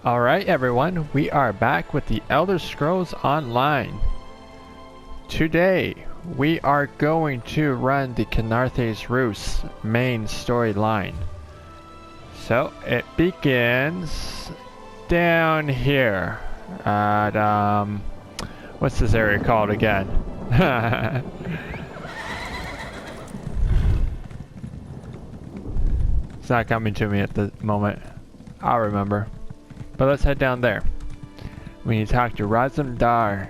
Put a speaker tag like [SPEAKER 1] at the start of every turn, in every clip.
[SPEAKER 1] Alright everyone, we are back with the Elder Scrolls Online. Today, we are going to run the Khenarthi's Roost main storyline. So, it begins down here at, what's this area called again? It's not coming to me at the moment. I'll remember. But let's head down there. We need to talk to Razum-dar.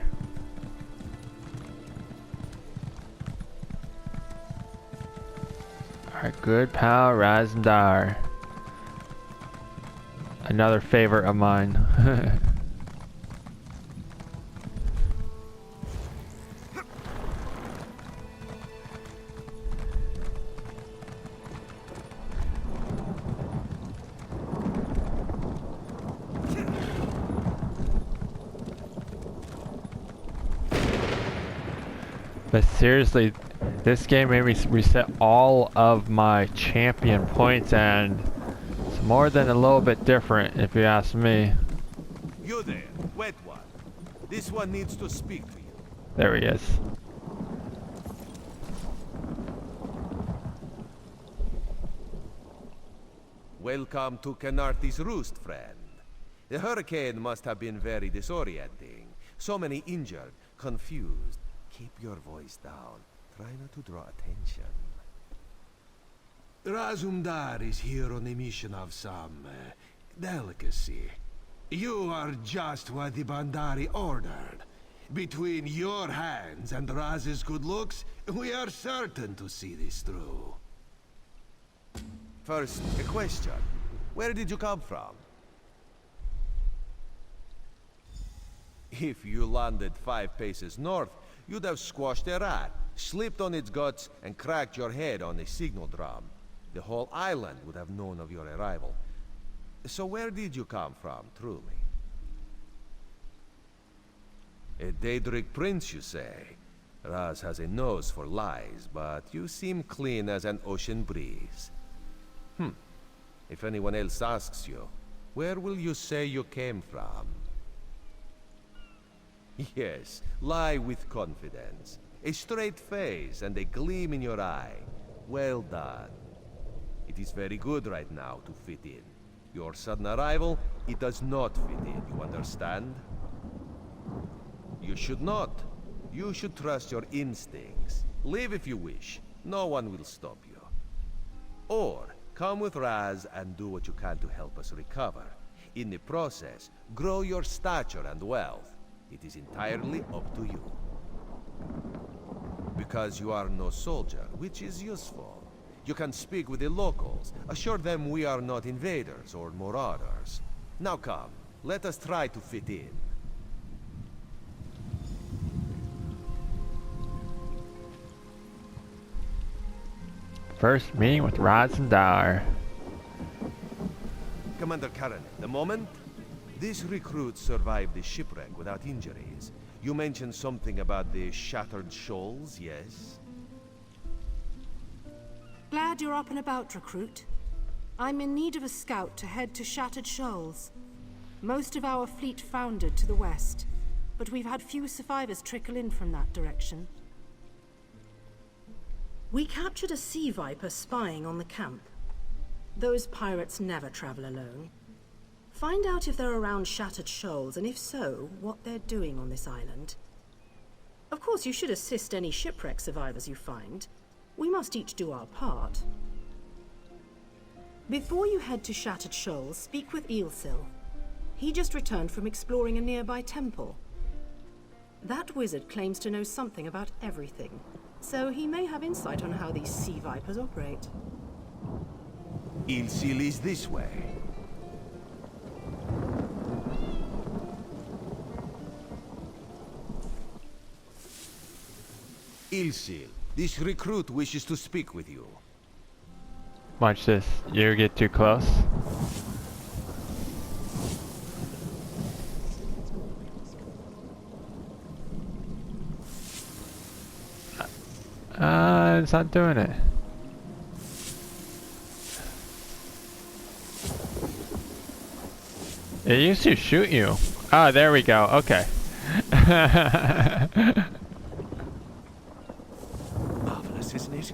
[SPEAKER 1] Our good pal Razum-dar. Another favorite of mine. But seriously, this game made me reset all of my champion points, and it's more than a little bit different, if you ask me.
[SPEAKER 2] You there, wet one. This one needs to speak to you.
[SPEAKER 1] There he is.
[SPEAKER 2] Welcome to Khenarthi's Roost, friend. The hurricane must have been very disorienting. So many injured, confused. Keep your voice down. Try not to draw attention.
[SPEAKER 3] Razum-dar is here on a mission of some delicacy. You are just what the Bandari ordered. Between your hands and Raz's good looks, we are certain to see this through.
[SPEAKER 2] First, a question. Where did you come from? If you landed 5 paces north, you'd have squashed a rat, slipped on its guts, and cracked your head on a signal drum. The whole island would have known of your arrival. So where did you come from, truly? A Daedric prince, you say? Raz has a nose for lies, but you seem clean as an ocean breeze. If anyone else asks you, where will you say you came from? Yes, lie with confidence. A straight face and a gleam in your eye. Well done. It is very good right now to fit in. Your sudden arrival, it does not fit in, you understand? You should not. You should trust your instincts. Leave if you wish. No one will stop you. Or, come with Raz and do what you can to help us recover. In the process, grow your stature and wealth. It is entirely up to you. Because you are no soldier, which is useful. You can speak with the locals, assure them we are not invaders or marauders. Now come, let us try to fit in.
[SPEAKER 1] First meeting with Razum-dar.
[SPEAKER 2] Commander Karen, the moment? This recruit survived the shipwreck without injuries. You mentioned something about the shattered shoals, yes?
[SPEAKER 4] Glad you're up and about, recruit. I'm in need of a scout to head to Shattered Shoals. Most of our fleet foundered to the west, but we've had few survivors trickle in from that direction. We captured a sea viper spying on the camp. Those pirates never travel alone. Find out if they're around Shattered Shoals, and if so, what they're doing on this island. Of course, you should assist any shipwreck survivors you find. We must each do our part. Before you head to Shattered Shoals, speak with ESO. He just returned from exploring a nearby temple. That wizard claims to know something about everything, so he may have insight on how these sea vipers operate.
[SPEAKER 2] Ilsil is this way. Ilsil, this recruit wishes to speak with you.
[SPEAKER 1] Watch this. You get too close. It's not doing it. It used to shoot you. Oh, there we go. Okay.
[SPEAKER 5] Marvelous, isn't it?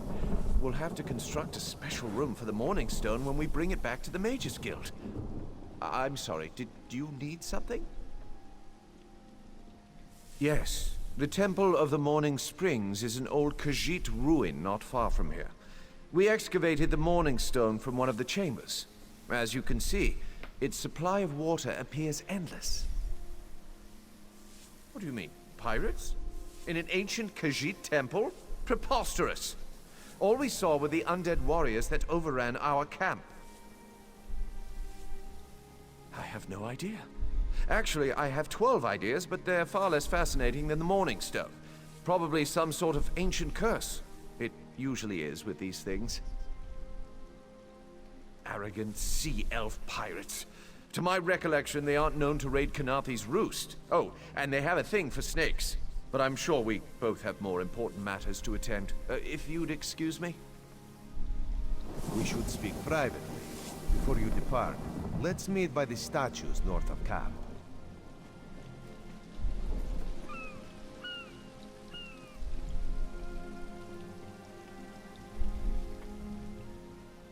[SPEAKER 5] We'll have to construct a special room for the Morning Stone when we bring it back to the Mages Guild. I'm sorry, did you need something? Yes, the Temple of the Morning Springs is an old Khajiit ruin not far from here. We excavated the Morning Stone from one of the chambers. As you can see, its supply of water appears endless. What do you mean, pirates? In an ancient Khajiit temple? Preposterous! All we saw were the undead warriors that overran our camp. I have no idea. Actually, I have 12 ideas, but they're far less fascinating than the Morning Stone. Probably some sort of ancient curse. It usually is with these things. Arrogant sea elf pirates. To my recollection, they aren't known to raid Khenarthi's Roost. Oh, and they have a thing for snakes. But I'm sure we both have more important matters to attend. If you'd excuse me?
[SPEAKER 2] We should speak privately. Before you depart, let's meet by the statues north of camp.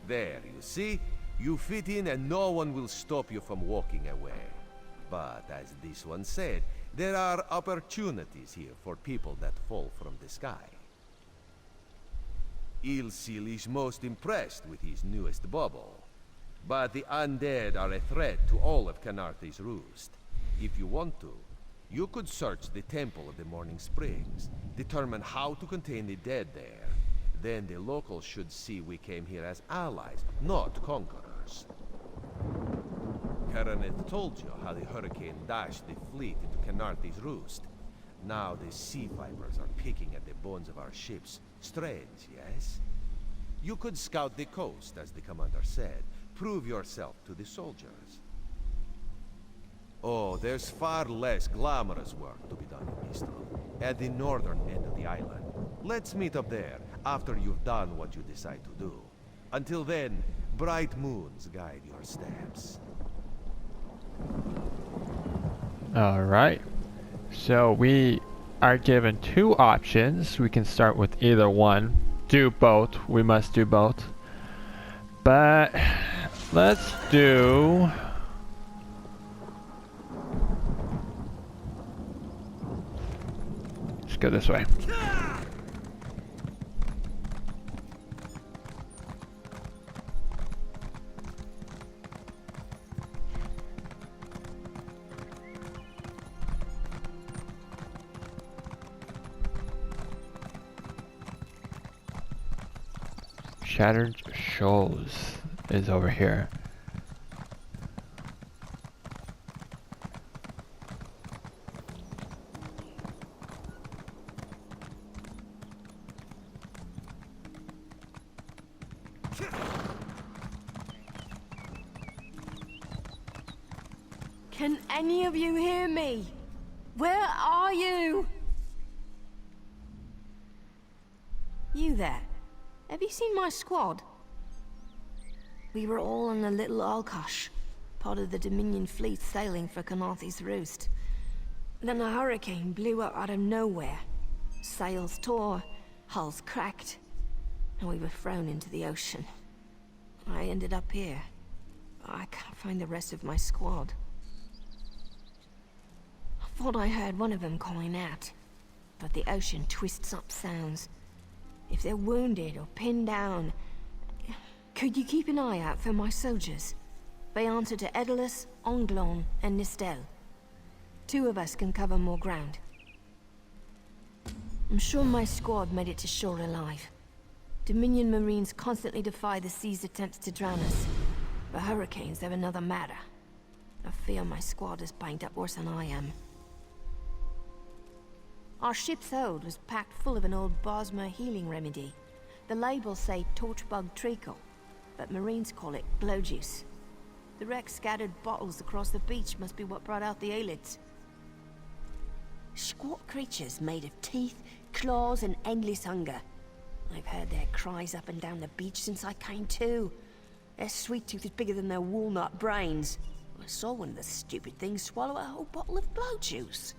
[SPEAKER 2] There, you see? You fit in and no one will stop you from walking away. But as this one said, there are opportunities here for people that fall from the sky. Ilsil is most impressed with his newest bauble. But the undead are a threat to all of Khenarthi's Roost. If you want to, you could search the Temple of the Morning Springs, determine how to contain the dead there. Then the locals should see we came here as allies, not conquerors. Khenarthi told you how the hurricane dashed the fleet into Khenarthi's Roost. Now the sea vipers are picking at the bones of our ships. Strange, yes? You could scout the coast, as the commander said. Prove yourself to the soldiers. Oh, there's far less glamorous work to be done in Bistro, at the northern end of the island. Let's meet up there, after you've done what you decide to do. Until then, bright moons guide your steps.
[SPEAKER 1] Alright. So we are given two options. We can start with either one. Do both. We must do both. But let's do... Let's go this way. Shattered Shoals is over here.
[SPEAKER 6] Can any of you hear me? Where are you? You there? Have you seen my squad? We were all on a little Alkosh, part of the Dominion fleet sailing for Khenarthi's Roost. Then a hurricane blew up out of nowhere. Sails tore, hulls cracked, and we were thrown into the ocean. I ended up here. I can't find the rest of my squad. I thought I heard one of them calling out, but the ocean twists up sounds. If they're wounded or pinned down, could you keep an eye out for my soldiers? They answer to Edalus, Onglon, and Nistel. Two of us can cover more ground. I'm sure my squad made it to shore alive. Dominion Marines constantly defy the sea's attempts to drown us. But hurricanes, they're another matter. I fear my squad is banged up worse than I am. Our ship's hold was packed full of an old Bosmer healing remedy. The labels say torchbug treacle, but Marines call it glow juice. The wreck scattered bottles across the beach must be what brought out the aelids. Squat creatures made of teeth, claws, and endless hunger. I've heard their cries up and down the beach since I came to. Their sweet tooth is bigger than their walnut brains. I I saw one of the stupid things swallow a whole bottle of blow juice.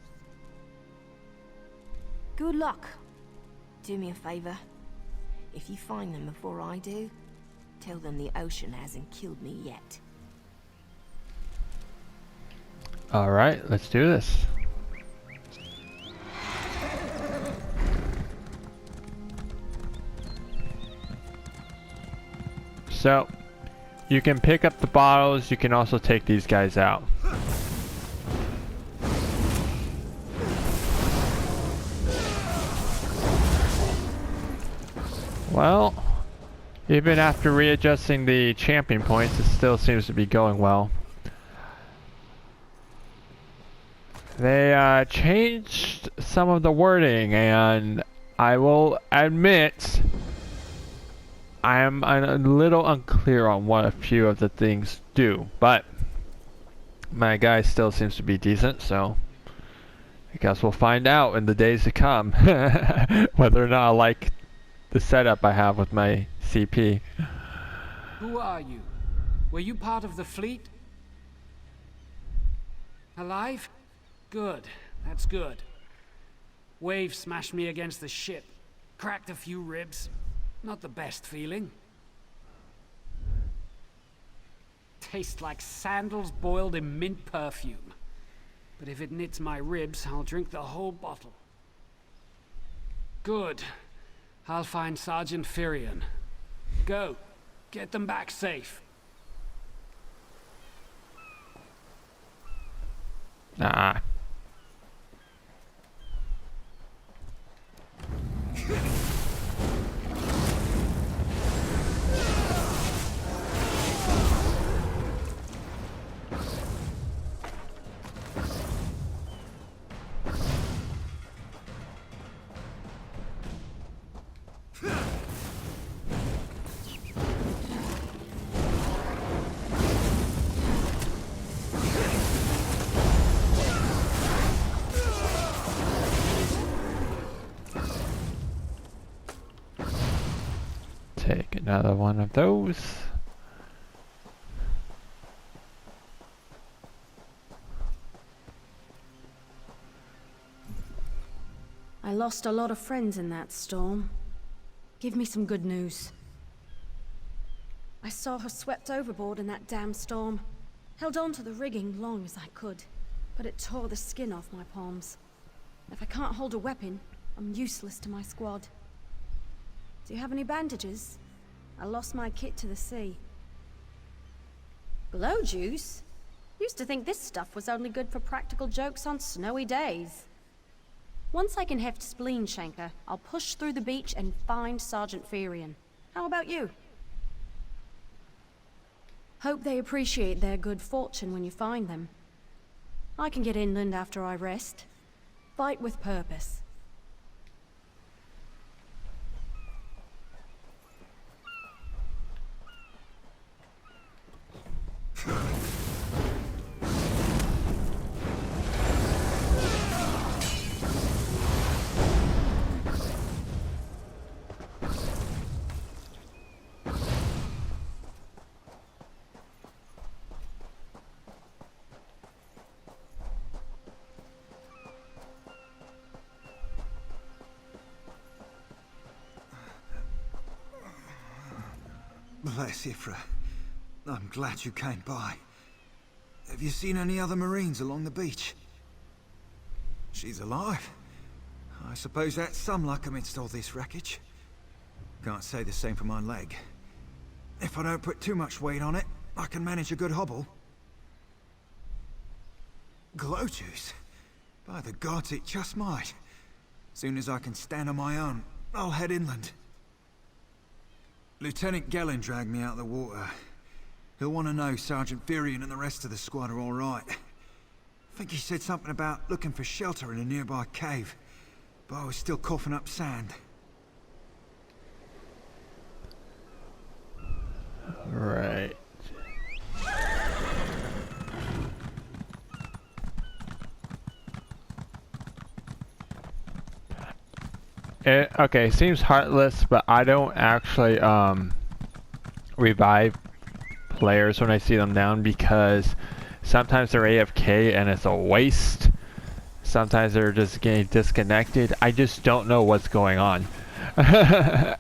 [SPEAKER 6] Good luck. Do me a favor. If you find them before I do, tell them the ocean hasn't killed me yet.
[SPEAKER 1] Alright, let's do this. So, you can pick up the bottles, you can also take these guys out. Well, even after readjusting the champion points, it still seems to be going well. They changed some of the wording, and I will admit I am a little unclear on what a few of the things do, but my guy still seems to be decent, so I guess we'll find out in the days to come whether or not I like the setup I have with my CP.
[SPEAKER 7] Who are you? Were you part of the fleet? Alive? Good. That's good. Wave smashed me against the ship. Cracked a few ribs. Not the best feeling. Tastes like sandals boiled in mint perfume. But if it knits my ribs, I'll drink the whole bottle. Good. I'll find Sergeant Firion. Go. Get them back safe.
[SPEAKER 1] Nah. Take another one of those.
[SPEAKER 4] I lost a lot of friends in that storm. Give me some good news. I saw her swept overboard in that damn storm. Held on to the rigging long as I could, but it tore the skin off my palms. If I can't hold a weapon, I'm useless to my squad. Do you have any bandages? I lost my kit to the sea. Blow juice? Used to think this stuff was only good for practical jokes on snowy days. Once I can heft Spleen Shanker, I'll push through the beach and find Sergeant Firion. How about you? Hope they appreciate their good fortune when you find them. I can get inland after I rest. Fight with purpose.
[SPEAKER 8] Bless you, I'm glad you came by. Have you seen any other Marines along the beach? She's alive. I suppose that's some luck amidst all this wreckage. Can't say the same for my leg. If I don't put too much weight on it, I can manage a good hobble. Glow juice? By the gods, it just might. Soon as I can stand on my own, I'll head inland. Lieutenant Gellin dragged me out of the water. He'll want to know Sergeant Firion and the rest of the squad are all right. I think he said something about looking for shelter in a nearby cave, but I was still coughing up sand.
[SPEAKER 1] Right. Okay, seems heartless, but I don't actually revive players when I see them down, because Sometimes they're AFK and it's a waste. Sometimes they're just getting disconnected. I just don't know what's going on.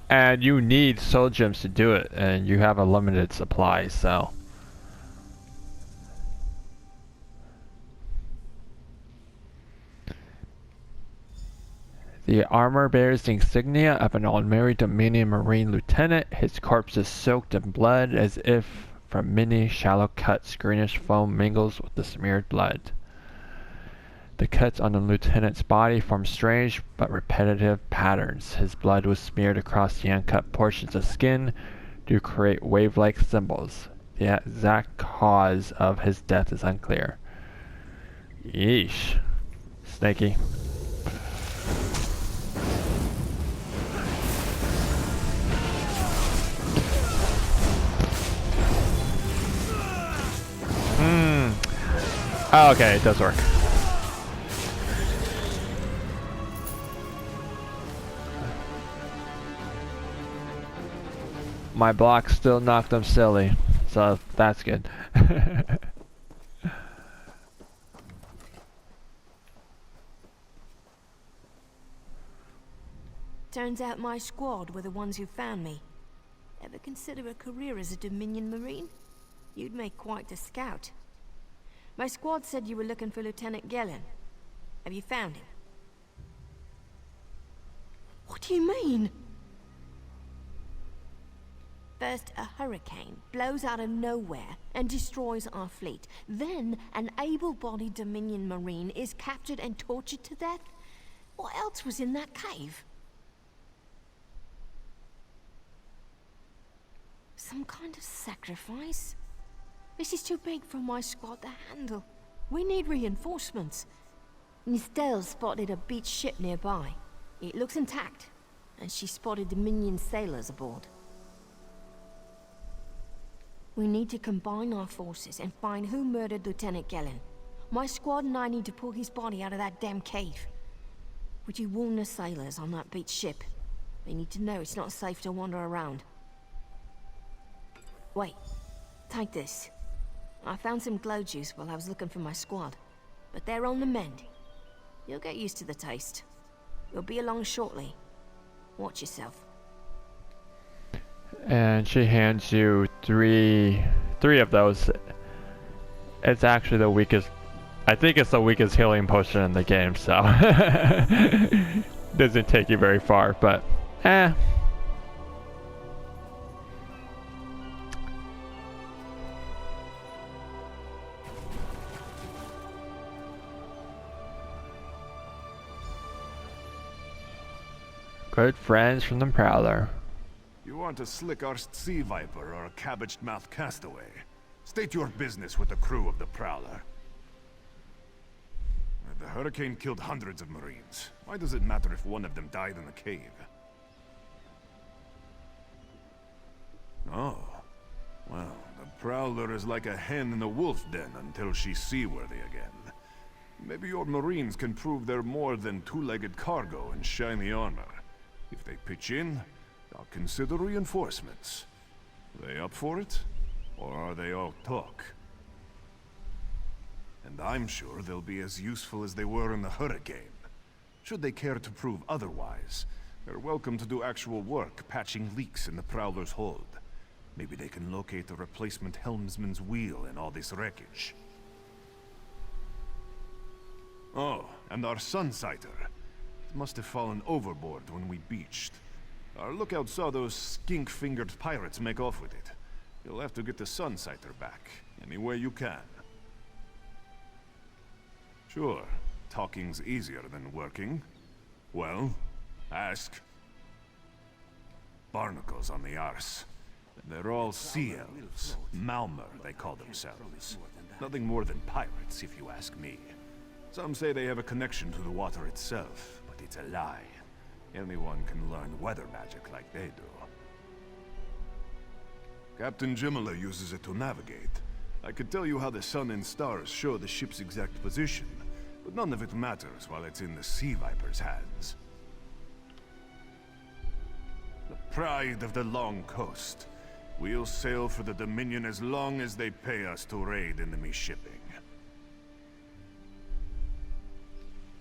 [SPEAKER 1] And you need soul gems to do it, and you have a limited supply, so. The armor bears the insignia of an unmarried Dominion Marine lieutenant. His corpse is soaked in blood as if from many shallow cuts. Greenish foam mingles with the smeared blood. The cuts on the lieutenant's body form strange but repetitive patterns. His blood was smeared across the uncut portions of skin to create wave-like symbols. The exact cause of his death is unclear. Yeesh. Snaky. Oh, okay, it does work. My block still knocked them silly, so that's good.
[SPEAKER 6] Turns out my squad were the ones who found me. Ever consider a career as a Dominion Marine? You'd make quite a scout. My squad said you were looking for Lieutenant Gellin. Have you found him? What do you mean? First, a hurricane blows out of nowhere and destroys our fleet. Then, an able-bodied Dominion Marine is captured and tortured to death? What else was in that cave? Some kind of sacrifice? This is too big for my squad to handle. We need reinforcements. Nistel spotted a beached ship nearby. It looks intact, and she spotted Dominion sailors aboard. We need to combine our forces and find who murdered Lieutenant Gellin. My squad and I need to pull his body out of that damn cave. Would you warn the sailors on that beached ship? They need to know it's not safe to wander around. Wait, take this. I found some glow juice while I was looking for my squad, but they're on the mend. You'll get used to the taste. You'll be along shortly. Watch yourself.
[SPEAKER 1] And she hands you three of those. It's actually the weakest. I think it's the weakest healing potion in the game, so doesn't take you very far, but Good friends from the Prowler.
[SPEAKER 9] You want a slick-arsed sea viper or a cabbage-mouthed castaway? State your business with the crew of the Prowler. The hurricane killed hundreds of Marines. Why does it matter if one of them died in the cave? Oh. Well, the Prowler is like a hen in a wolf den until she's seaworthy again. Maybe your Marines can prove they're more than two-legged cargo and shiny armor. If they pitch in, I'll consider reinforcements. Are they up for it? Or are they all talk? And I'm sure they'll be as useful as they were in the hurricane. Should they care to prove otherwise, they're welcome to do actual work patching leaks in the Prowler's hold. Maybe they can locate a replacement helmsman's wheel in all this wreckage. Oh, and our Sunsighter. It must have fallen overboard when we beached. Our lookout saw those skink-fingered pirates make off with it. You'll have to get the Sunsighter back, any way you can. Sure, talking's easier than working. Well, ask. Barnacles on the arse. They're all sea elves. Malmer, they call themselves. Nothing more than pirates, if you ask me. Some say they have a connection to the water itself, but it's a lie. Anyone can learn weather magic like they do. Captain Jimala uses it to navigate. I could tell you how the sun and stars show the ship's exact position, but none of it matters while it's in the Sea Viper's hands. The pride of the long coast. We'll sail for the Dominion as long as they pay us to raid enemy shipping.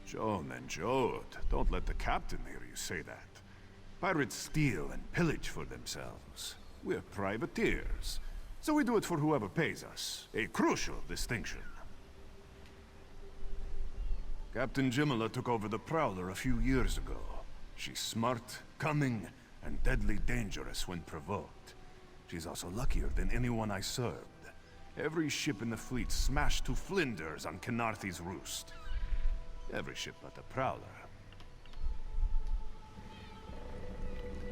[SPEAKER 9] Joan and Jode, don't let the captain hear you say that. Pirates steal and pillage for themselves. We're privateers, so we do it for whoever pays us. A crucial distinction. Captain Jimala took over the Prowler a few years ago. She's smart, cunning, and deadly dangerous when provoked. She's also luckier than anyone I served. Every ship in the fleet smashed to flinders on Khenarthi's Roost. Every ship but the Prowler.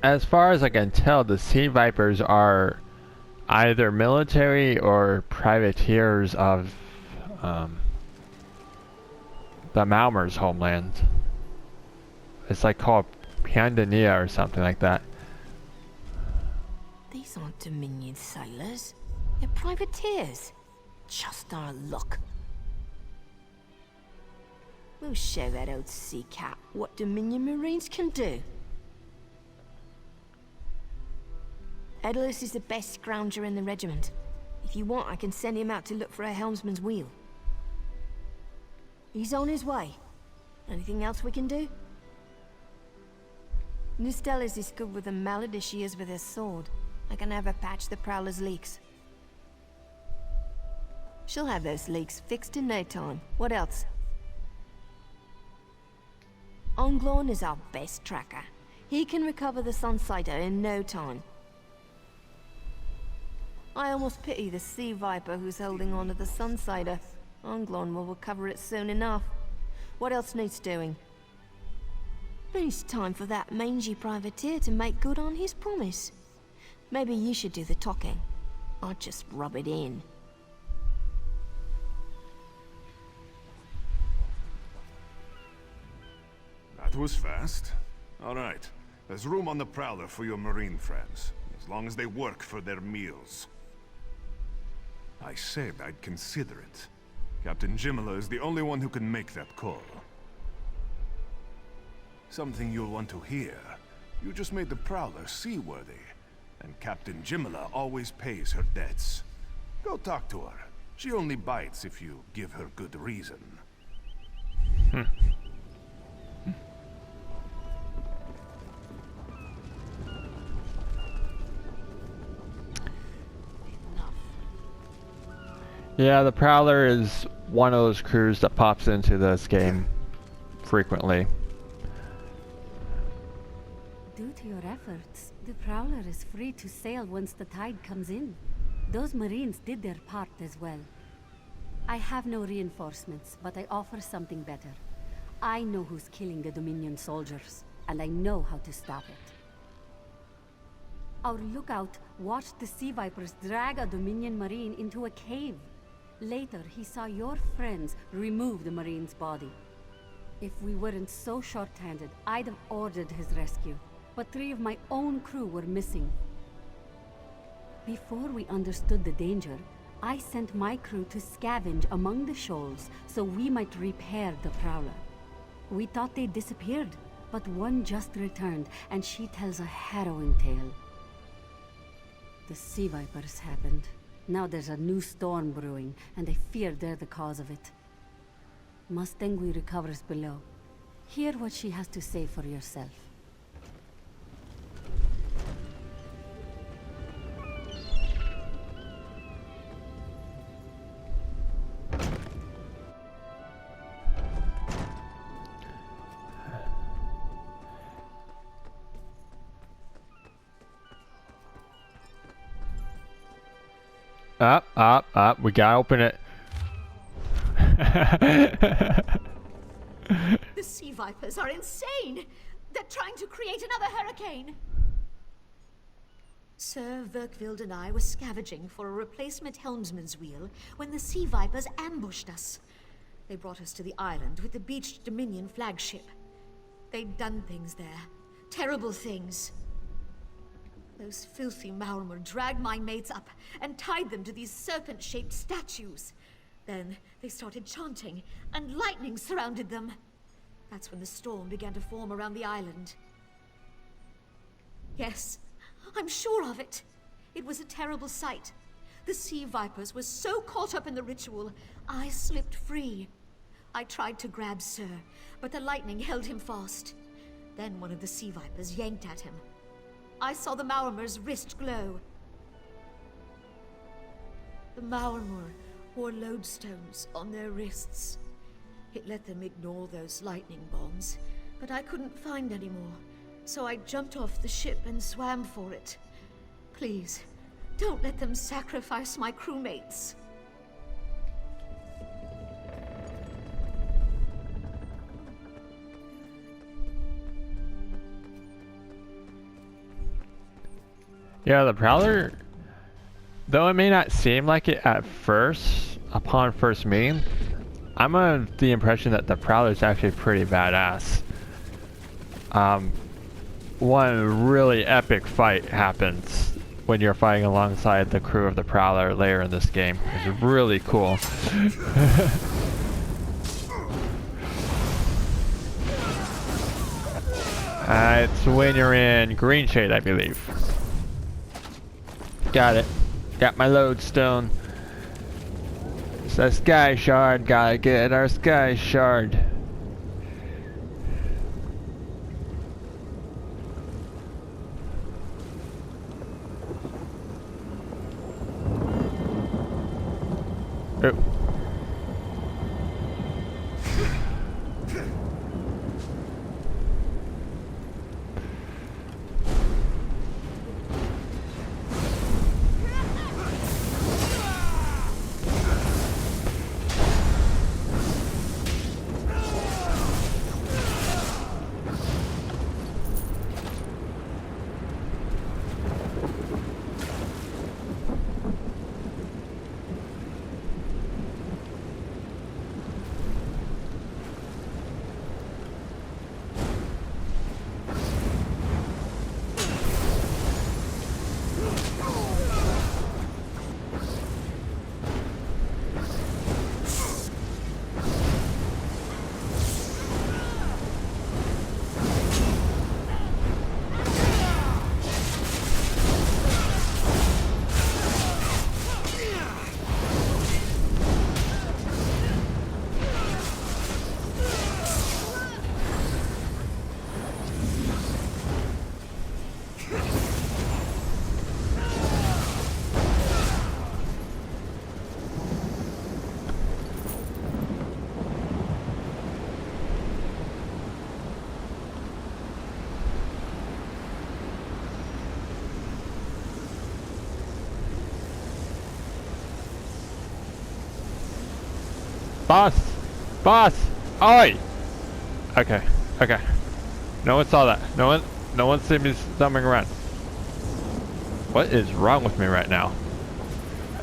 [SPEAKER 1] As far as I can tell, the Sea Vipers are either military or privateers of the Malmer's homeland. It's like called Piandania or something like that.
[SPEAKER 6] These aren't Dominion sailors. They're privateers. Just our luck. We'll show that old sea cat what Dominion Marines can do. Edalus is the best scrounger in the regiment. If you want, I can send him out to look for a helmsman's wheel. He's on his way. Anything else we can do? Nustellis is good with a mallet as she is with her sword. I can have her patch the Prowler's leaks. She'll have those leaks fixed in no time. What else? Onglorn is our best tracker. He can recover the Sunsighter in no time. I almost pity the Sea Viper who's holding on to the Sunsighter. Onglorn will recover it soon enough. What else needs doing? It's time for that mangy privateer to make good on his promise. Maybe you should do the talking. I'll just rub it in.
[SPEAKER 9] That was fast. All right. There's room on the Prowler for your Marine friends, as long as they work for their meals. I said I'd consider it. Captain Jimala is the only one who can make that call. Something you'll want to hear. You just made the Prowler seaworthy, and Captain Jimala always pays her debts. Go talk to her. She only bites if you give her good reason.
[SPEAKER 1] Yeah, the Prowler is one of those crews that pops into this game frequently.
[SPEAKER 10] Due to your efforts, the Prowler is free to sail once the tide comes in. Those Marines did their part as well. I have no reinforcements, but I offer something better. I know who's killing the Dominion soldiers, and I know how to stop it. Our lookout watched the Sea Vipers drag a Dominion Marine into a cave. Later, he saw your friends remove the Marine's body. If we weren't so short-handed, I'd have ordered his rescue. But 3 of my own crew were missing. Before we understood the danger, I sent my crew to scavenge among the shoals so we might repair the Prowler. We thought they disappeared, but one just returned, and she tells a harrowing tale. The Sea Vipers happened. Now there's a new storm brewing, and I fear they're the cause of it. Mustangui recovers below. Hear what she has to say for yourself.
[SPEAKER 1] Up. We gotta open it.
[SPEAKER 11] The Sea Vipers are insane! They're trying to create another hurricane! Sir Verkvild and I were scavenging for a replacement helmsman's wheel when the Sea Vipers ambushed us. They brought us to the island with the beached Dominion flagship. They'd done things there. Terrible things. Those filthy Maormer dragged my mates up and tied them to these serpent-shaped statues. Then they started chanting, and lightning surrounded them. That's when the storm began to form around the island. Yes, I'm sure of it. It was a terrible sight. The Sea Vipers were so caught up in the ritual, I slipped free. I tried to grab Sir, but the lightning held him fast. Then one of the sea vipers yanked at him. I saw the Maormer's wrist glow. The Maormer wore lodestones on their wrists. It let them ignore those lightning bombs, but I couldn't find any more. So I jumped off the ship and swam for it. Please, don't let them sacrifice my crewmates.
[SPEAKER 1] Yeah, the Prowler, though it may not seem like it at first, upon first meeting, I'm under the impression that the Prowler is actually pretty badass. One really epic fight happens when you're fighting alongside the crew of the Prowler later in this game. It's really cool. It's when you're in Green Shade, I believe. Got it. Got my lodestone. It's a sky shard. Gotta get our sky shard. Oh. Boss! Boss! Oi! Okay, okay. No one saw that. No one seen me stumbling around. What is wrong with me right now?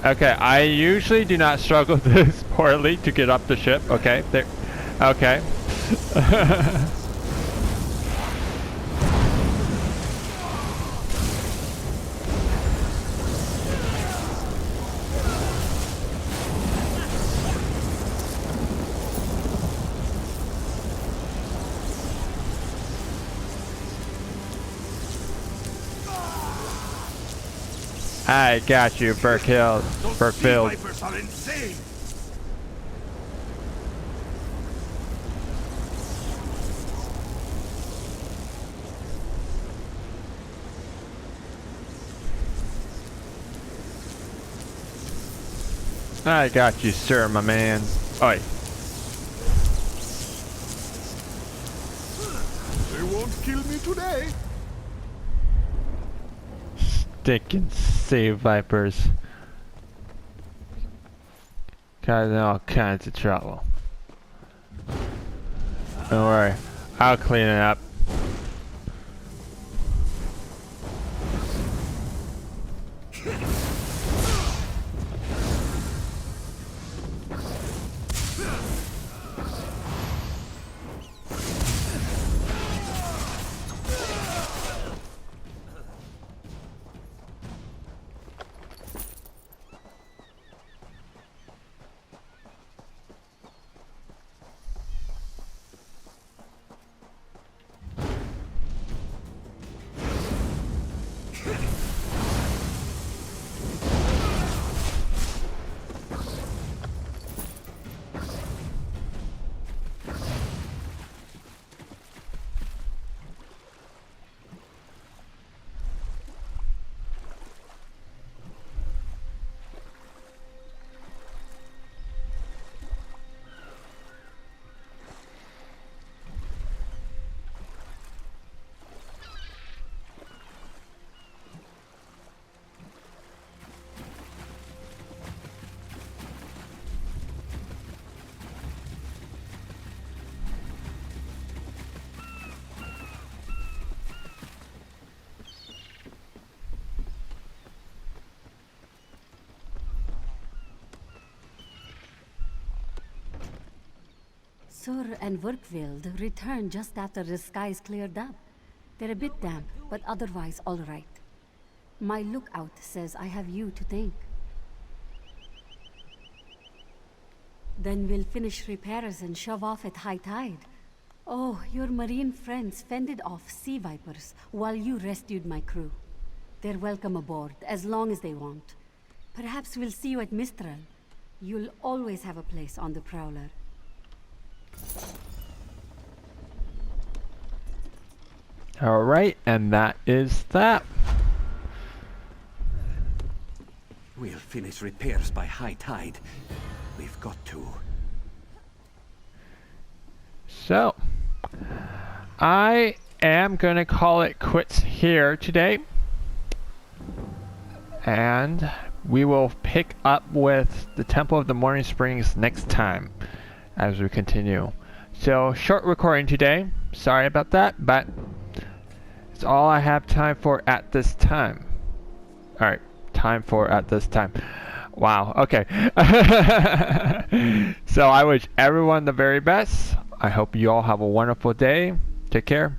[SPEAKER 1] Okay, I usually do not struggle this poorly to get up the ship. Okay, there. Okay. I got you, Burkfield.
[SPEAKER 9] Vipers are insane.
[SPEAKER 1] I got you, sir, my man. Oi.
[SPEAKER 9] They won't kill me today.
[SPEAKER 1] Stinking sea vipers. Causing all kinds of trouble. Don't worry, I'll clean it up.
[SPEAKER 10] Sur and Werkveld returned just after the skies cleared up. They're a bit damp, but otherwise all right. My lookout says I have you to thank. Then we'll finish repairs and shove off at high tide. Oh, your marine friends fended off sea vipers while you rescued my crew. They're welcome aboard, as long as they want. Perhaps we'll see you at Mistral. You'll always have a place on the Prowler.
[SPEAKER 1] Alright, and that is that.
[SPEAKER 12] We'll finish repairs by high tide. We've got to.
[SPEAKER 1] So, I am going to call it quits here today. And we will pick up with the Temple of the Morning Springs next time as we continue. So, short recording today. Sorry about that, but it's all I have time for at this time. Alright, time for at this time. Wow, okay. So I wish everyone the very best. I hope you all have a wonderful day. Take care.